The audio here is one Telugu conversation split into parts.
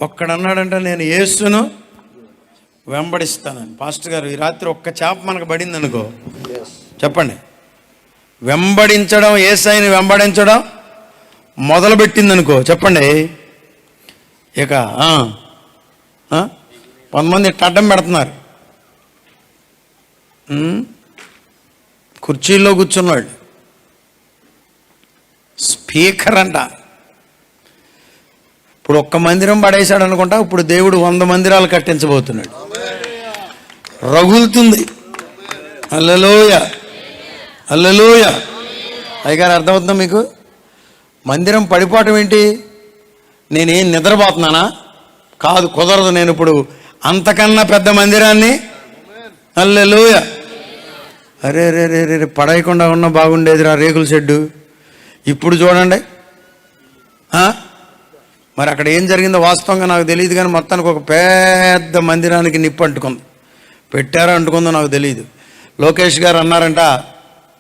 ఒక్కడన్నాడంటే నేను యేసును వెంబడిస్తానని. పాస్టర్ గారు, ఈ రాత్రి ఒక్క చేప మనకు పడింది అనుకో, చెప్పండి, వెంబడించడం, యేసయ్యని వెంబడించడం మొదలుపెట్టింది అనుకో, చెప్పండి, ఇక కొంతమంది అడ్డం పెడుతున్నారు. కుర్చీల్లో కూర్చున్నాడు, స్పీకర్ అంట. ఇప్పుడు ఒక్క మందిరం పడేశాడు అనుకుంటా, ఇప్పుడు దేవుడు 100 మందిరాలు కట్టించబోతున్నాడు. రగులుతుంది. హల్లెలూయ, హల్లెలూయ. అయ్యగారు, అర్థమవుతుందా మీకు? మందిరం పడిపోవటం ఏంటి? నేనేం నిద్రపోతున్నానా? కాదు, కుదరదు. నేను ఇప్పుడు అంతకన్నా పెద్ద మందిరాన్ని, హల్లెలూయ. అరే రే రే రే పడేయకుండా ఉన్న బాగుండేదిరా రేకుల షెడ్డు. ఇప్పుడు చూడండి. మరి అక్కడ ఏం జరిగిందో వాస్తవంగా నాకు తెలియదు, కానీ మొత్తానికి ఒక పెద్ద మందిరానికి నిప్పు అంటుకుంది. పెట్టారో అంటుకుందో నాకు తెలియదు. లోకేష్ గారు అన్నారంట,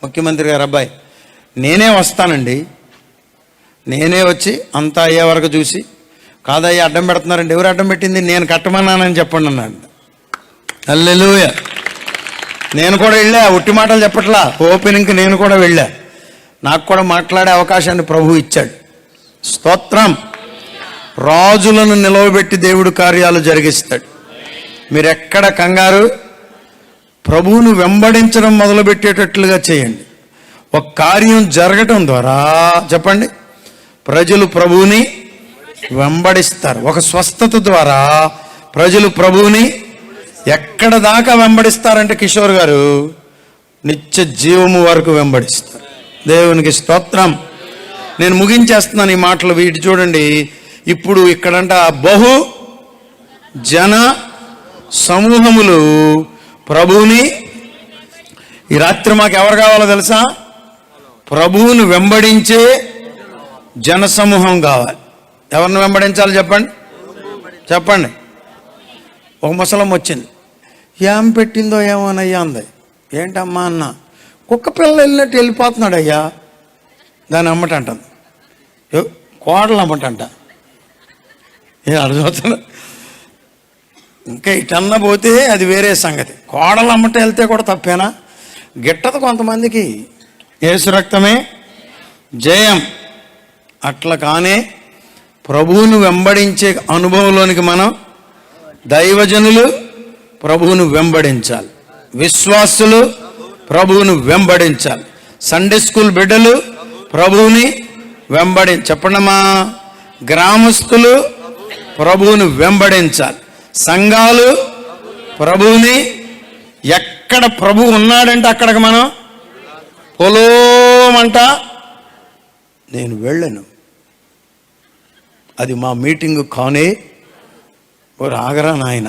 ముఖ్యమంత్రి గారు అబ్బాయి, నేనే వస్తానండి, నేనే వచ్చి అంతా అయ్యే వరకు చూసి, కాదయ్యా అడ్డం పెడుతున్నారండి. ఎవరు అడ్డం పెట్టింది? నేను కట్టమన్నానని చెప్పండి అన్నాడు. హల్లెలూయ. నేను కూడా వెళ్ళా, ఉట్టి మాటలు చెప్పట్లా, ఓపెనింగ్కి నేను కూడా వెళ్ళా. నాకు కూడా మాట్లాడే అవకాశాన్ని ప్రభు ఇచ్చాడు. స్తోత్రం. రాజులను నిలవబెట్టి దేవుడు కార్యాలు జరిగిస్తాడు. మీరు ఎక్కడ కంగారు, ప్రభువును వెంబడించడం మొదలుపెట్టేటట్లుగా చేయండి. ఒక కార్యం జరగటం ద్వారా, చెప్పండి, ప్రజలు ప్రభువుని వెంబడిస్తారు. ఒక స్వస్థత ద్వారా ప్రజలు ప్రభువుని ఎక్కడ దాకా వెంబడిస్తారంటే, కిషోర్ గారు, నిత్య జీవము వరకు వెంబడిస్తారు. దేవునికి స్తోత్రం. నేను ముగించేస్తున్నాను ఈ మాటలు. వీటి చూడండి, ఇప్పుడు ఇక్కడంట బహు జన సమూహములు ప్రభువుని, ఈ రాత్రి మాకు ఎవరు కావాలో తెలుసా? ప్రభువును వెంబడించే జన సమూహం కావాలి. ఎవరిని వెంబడించాలి చెప్పండి, చెప్పండి. ఒక ముసలమ్మ వచ్చింది, ఏం పెట్టిందో ఏమోనయ్యా అంది. ఏంటమ్మా అన్న? కుక్క పిల్ల వెళ్ళినట్టు వెళ్ళిపోతున్నాడు అయ్యా. దాన్ని అమ్మటంటుంది, కోడలు అమ్మటంట. అర్థమవుతుంది? ఇంకా ఇటన్నా పోతే అది వేరే సంగతి. కోడలు అమ్మట వెళ్తే కూడా తప్పేనా? గిట్టదు కొంతమందికి. యేసు రక్తమే జయం. అట్లా కానీ ప్రభువును వెంబడించే అనుభవంలోనికి మనం, దైవజనులు ప్రభువును వెంబడించాలి, విశ్వాసులు ప్రభువును వెంబడించాలి, సండే స్కూల్ బిడ్డలు ప్రభువుని చెప్పండమ్మా, గ్రామస్తులు ప్రభువును వెంబడించాలి, సంఘాలు ప్రభువుని, ఎక్కడ ప్రభు ఉన్నాడంటే అక్కడికి మనం పొలోమంట. నేను వెళ్ళను, అది మా మీటింగ్ కానే. రాగరా నాయన,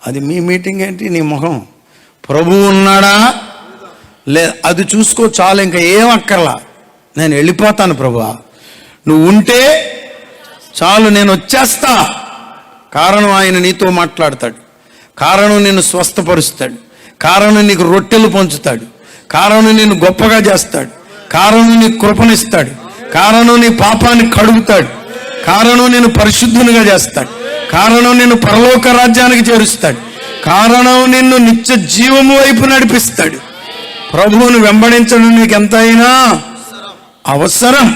అది మీ మీటింగ్ ఏంటి? నీ మొహం. ప్రభు ఉన్నాడా లే, అది చూసుకో చాలు, ఇంకా ఏం అక్కర్లా. నేను వెళ్ళిపోతాను ప్రభువా, నువ్వు ఉంటే చాలు, నేను వచ్చేస్తా. కారణం ఆయన నీతో మాట్లాడతాడు, కారణం నిన్ను స్వస్థపరుస్తాడు, కారణం నీకు రొట్టెలు పంచుతాడు, కారణం నిన్ను గొప్పగా చేస్తాడు, కారణం నీకు కృపనిస్తాడు, కారణం నీ పాపాన్ని కడుగుతాడు, కారణం నేను పరిశుద్ధునిగా చేస్తాడు, కారణం నిన్ను పరలోక రాజ్యానికి చేరుస్తాడు, కారణం నిన్ను నిత్య జీవము వైపు నడిపిస్తాడు. ప్రభువును వెంబడించడం నీకు ఎంతైనా అవసరం.